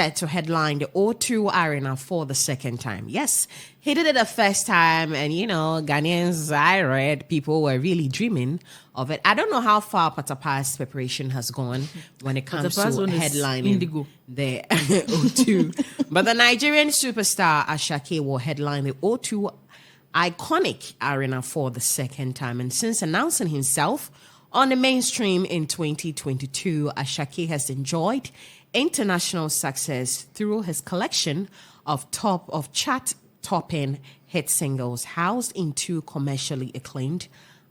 set to headline the O2 Arena for the second time. Yes, he did it the first time, and Ghanaians, I read, people were really dreaming of it. I don't know how far Patapa's preparation has gone when it comes to headlining the O2. But the Nigerian superstar Asake will headline the O2 iconic arena for the second time. And since announcing himself on the mainstream in 2022, Asake has enjoyed international success through his collection of chart-topping hit singles housed in 2 commercially acclaimed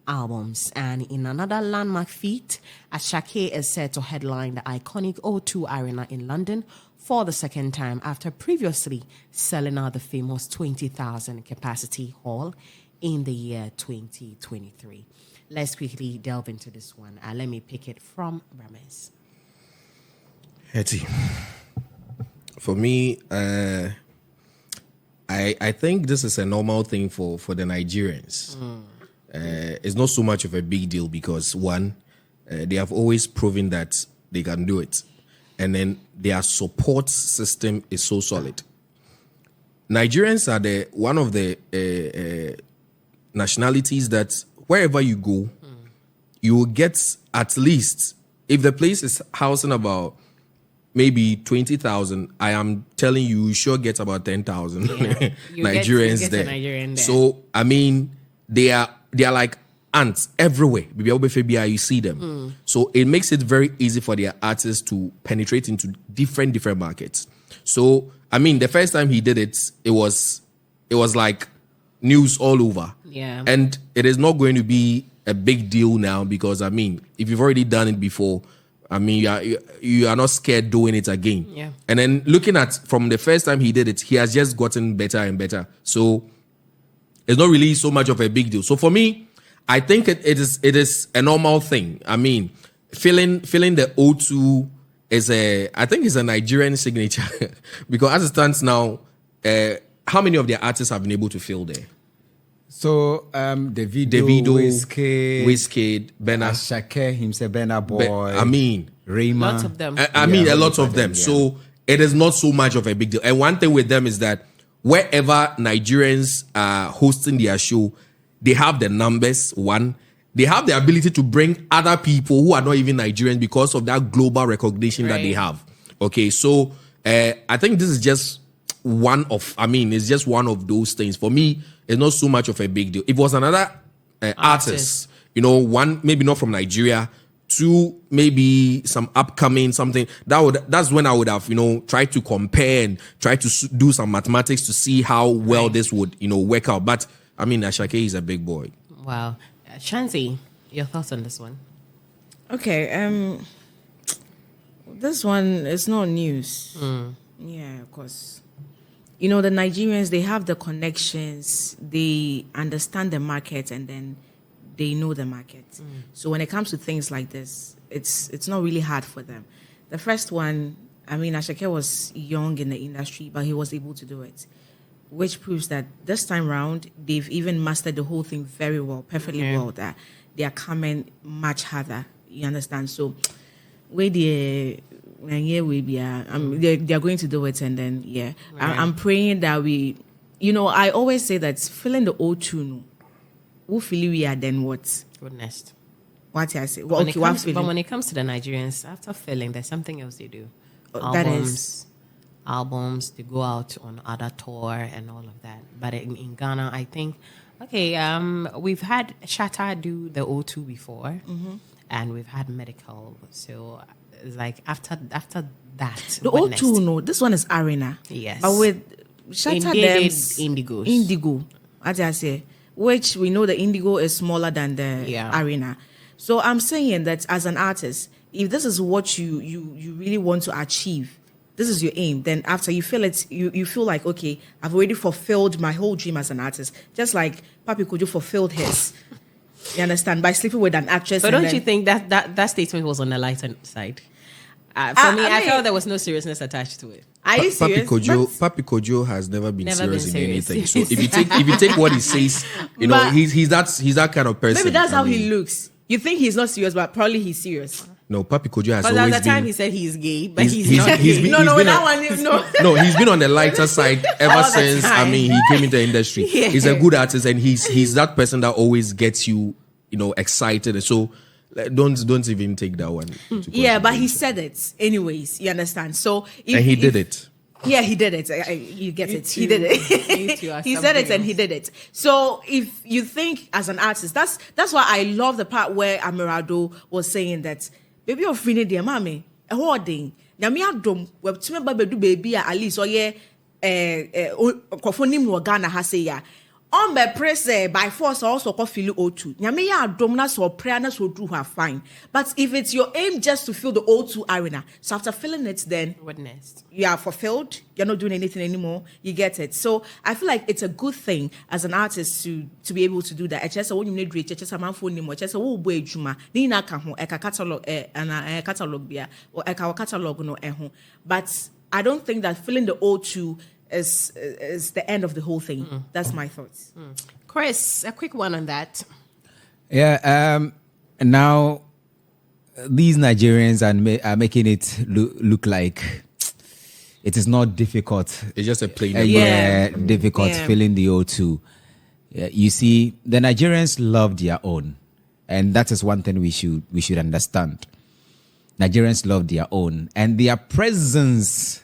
albums. And in another landmark feat, Asake is set to headline the iconic O2 Arena in London for the second time after previously selling out the famous 20,000 capacity hall in the year 2023. Let's quickly delve into this one. Let me pick it from Rames. Hetty, for me, I think this is a normal thing for the Nigerians. It's not so much of a big deal because, one, they have always proven that they can do it. And then their support system is so solid. Nigerians are one of the nationalities that wherever you go, you will get at least, if the place is housing about maybe 20,000, I am telling you, you sure get about 10,000 Nigerians there. So, I mean, they are like ants everywhere. You see them. So it makes it very easy for their artists to penetrate into different markets. So, I mean, the first time he did it, it was like news all over. Yeah. And it is not going to be a big deal now because, I mean, if you've already done it before, I mean, you are not scared doing it again. Yeah. And then looking at from the first time he did it, he has just gotten better and better. So it's not really so much of a big deal. So for me, I think it is a normal thing. I mean, filling the O2 I think it's a Nigerian signature because as it stands now, how many of their artists have been able to fill there? So Davido, Wizkid, Benna, Asake himself, Benna Boy. I mean, Raymond. Lots of them. I mean, a lot of them. Yeah. So it is not so much of a big deal. And one thing with them is that wherever Nigerians are hosting their show, they have the numbers. One, they have the ability to bring other people who are not even Nigerians because of that global recognition that they have. Okay, so I think this is just it's just one of those things. For me, it's not so much of a big deal. If it was another artist, one, maybe not from Nigeria, two, maybe some upcoming something, that's when I would have, tried to compare and try to do some mathematics to see how well this would, work out. But, I mean, Asake is a big boy. Wow. Shanti, your thoughts on this one? Okay, this one is not news. Yeah, of course. The Nigerians, they have the connections, they understand the market, and then they know the market. So when it comes to things like this, it's not really hard for them. The first one, I mean, Asake was young in the industry, but he was able to do it, which proves that this time round, they've even mastered the whole thing very well, perfectly well, that they are coming much harder. You understand? So where they're going to do it, and then I'm praying that I always say that filling the O2, who feel we are then what? Goodness. What I say? But when it comes to the Nigerians, after filling, there's something else they do. Albums, they go out on other tour and all of that. But in Ghana, I think, we've had Shatta do the O2 before, and we've had Medical. So it's like after that, the O2, no, this one is Arena. Yes, but with Shatta, Indigo. As I say, which we know the Indigo is smaller than the Arena. So I'm saying that as an artist, if this is what you really want to achieve, this is your aim, then after you feel it, you feel like, okay, I've already fulfilled my whole dream as an artist. Just like Papi Kojo fulfilled his. You understand? By sleeping with an actress. But don't you think that statement was on the lighter side? For me, I felt there was no seriousness attached to it. Are you serious? Papi Kojo has never been serious in anything. So if you take what he says, he's that kind of person. Maybe that's how he looks. You think he's not serious, but probably he's serious. No, Papi Kojo has But at always the time been. he said he's gay, but He's- he's not he's gay. been- No, he's no, been that a- one is no. No, he's been on the lighter side ever All the since. I time. mean, he came into the industry. Yeah. He's a good artist, and he's that person that always gets you, excited. And so, don't even take that one. into Yeah, but he consideration. said it anyways. You understand? So if, And he if- did it. Yeah, he did it. You get it. He did You it. two are He said it something and he did it. So if you think as an artist, that's why I love the part where Amirado was saying that baby of free dear mommy, a hoarding. Now me adom web to me baby at least or yeah kofonim wo Ghana ha say ya. On be press by force also ko feel O2. Nyame ya adom na so prayer na so do her fine. But if it's your aim just to fill the O2 arena, so after filling it then Witnessed. you are fulfilled, you're not doing anything anymore, you get it. So I feel like it's a good thing as an artist to be able to do that. Just when you need reach, just a man phone anymore, just a boy juma, Nina can ho, eka catalog and a catalog beer or eka catalog no eho. But I don't think that filling the O2 is the end of the whole thing. That's my thoughts. Chris, a quick one on that. Yeah. Now, these Nigerians are making it look like it is not difficult. It's just a plain. Difficult Yeah. filling the O2. Yeah, you see, the Nigerians love their own, and that is one thing we should understand. Nigerians love their own, and their presence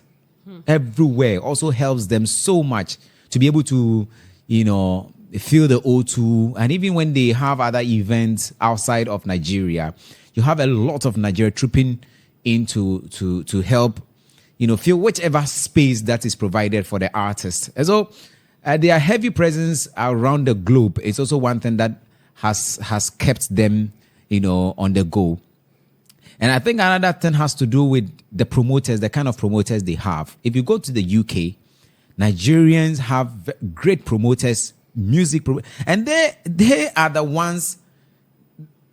everywhere also helps them so much to be able to, feel the O2. And even when they have other events outside of Nigeria, you have a lot of Nigeria trooping in to help, fill whichever space that is provided for the artist. And so their heavy presence around the globe is also one thing that has kept them, on the go. And I think another thing has to do with the promoters, the kind of promoters they have. If you go to the UK, Nigerians have great promoters, and they are the ones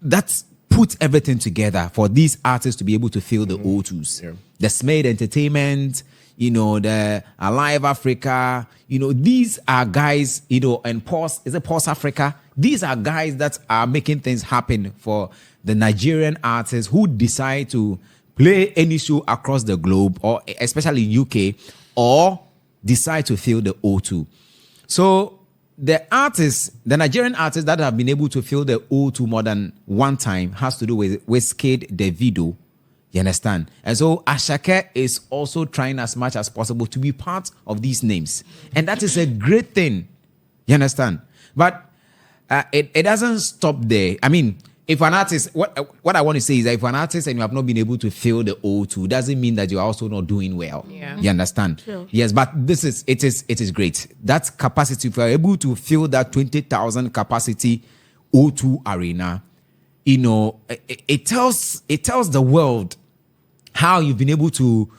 that put everything together for these artists to be able to fill the O2s. Yeah. The Smade Entertainment, the Alive Africa, these are guys, and Pulse Africa? These are guys that are making things happen for the Nigerian artists who decide to play any show across the globe, or especially in UK, or decide to fill the O2. So the Nigerian artists that have been able to fill the O2 more than one time has to do with Wizkid, Davido. You understand? And so Asake is also trying as much as possible to be part of these names. And that is a great thing. You understand? But it doesn't stop there. I mean, if an artist, what I want to say is that if an artist and you have not been able to fill the O2, doesn't mean that you're also not doing well. Yeah. You understand? Sure. Yes, but it is great. That capacity, if you're able to fill that 20,000 capacity O2 arena, it tells the world how you've been able to,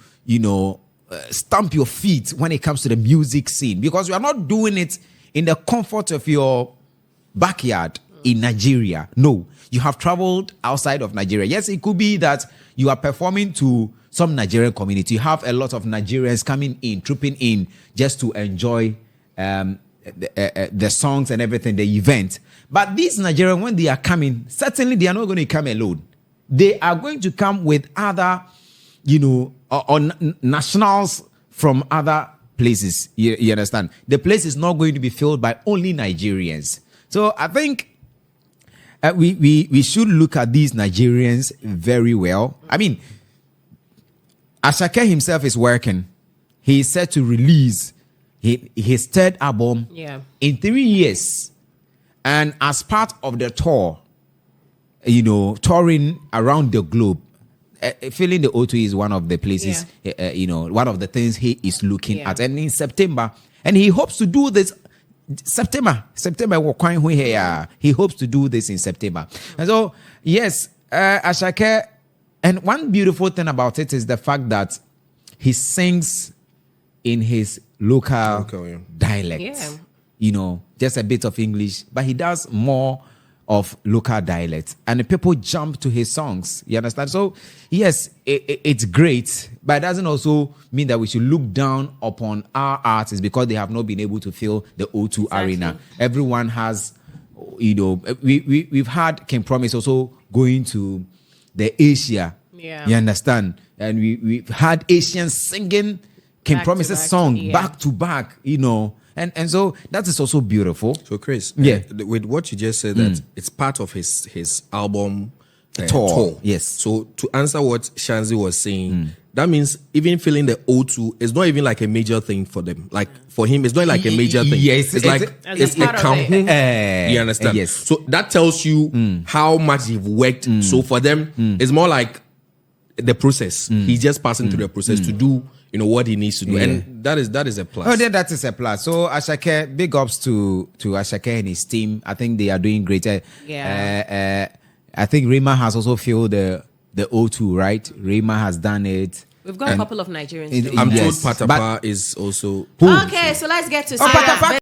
stamp your feet when it comes to the music scene, because you are not doing it in the comfort of your backyard in Nigeria. No, you have traveled outside of Nigeria. Yes, it could be that you are performing to some Nigerian community. You have a lot of Nigerians coming in, trooping in just to enjoy the songs and everything, the event. But these Nigerians, when they are coming, certainly they are not going to come alone. They are going to come with other, or nationals from other places. You understand? The place is not going to be filled by only Nigerians. So I think we should look at these Nigerians very well. I mean, Asake himself is working. He is set to release his third album in 3 years. And as part of the tour, touring around the globe, filling the O2 is one of the places, one of the things he is looking at. And in September, and he hopes to do this September, he hopes to do this in September. And so, yes, Asake, and one beautiful thing about it is the fact that he sings in his local dialect. Just a bit of English, but he does more of local dialect, and the people jump to his songs. You understand? So yes, it's great, but it doesn't also mean that we should look down upon our artists because they have not been able to fill the O2 arena. Everyone has, we've had King Promise also going to the Asia Yeah. You understand? And we've had Asians singing King Back to Promise's back, song yeah. back to back, and so that is also beautiful. So Chris, Yeah. with what you just said, that it's part of his album Tour. Yes. So to answer what Shanzi was saying, that means even feeling the O2 is not even like a major thing for them. Like for him, it's not like a major thing. Yes, it's it's- like As it's a a part of kahun. it. You understand? Yes. So that tells you how much they've worked. So for them, it's more like the process. He's just passing through the process to do what he needs to do, and that is a plus. Oh, then that is a plus. So Asake, big ups to Asake and his team. I think they are doing great. Yeah. I think Rima has also filled the O2, right? Rima has done it. We've got a couple of Nigerians. It- doing I'm that. Yes, told Patapa is also. Okay, so let's get to Oh, Sarah. Patapa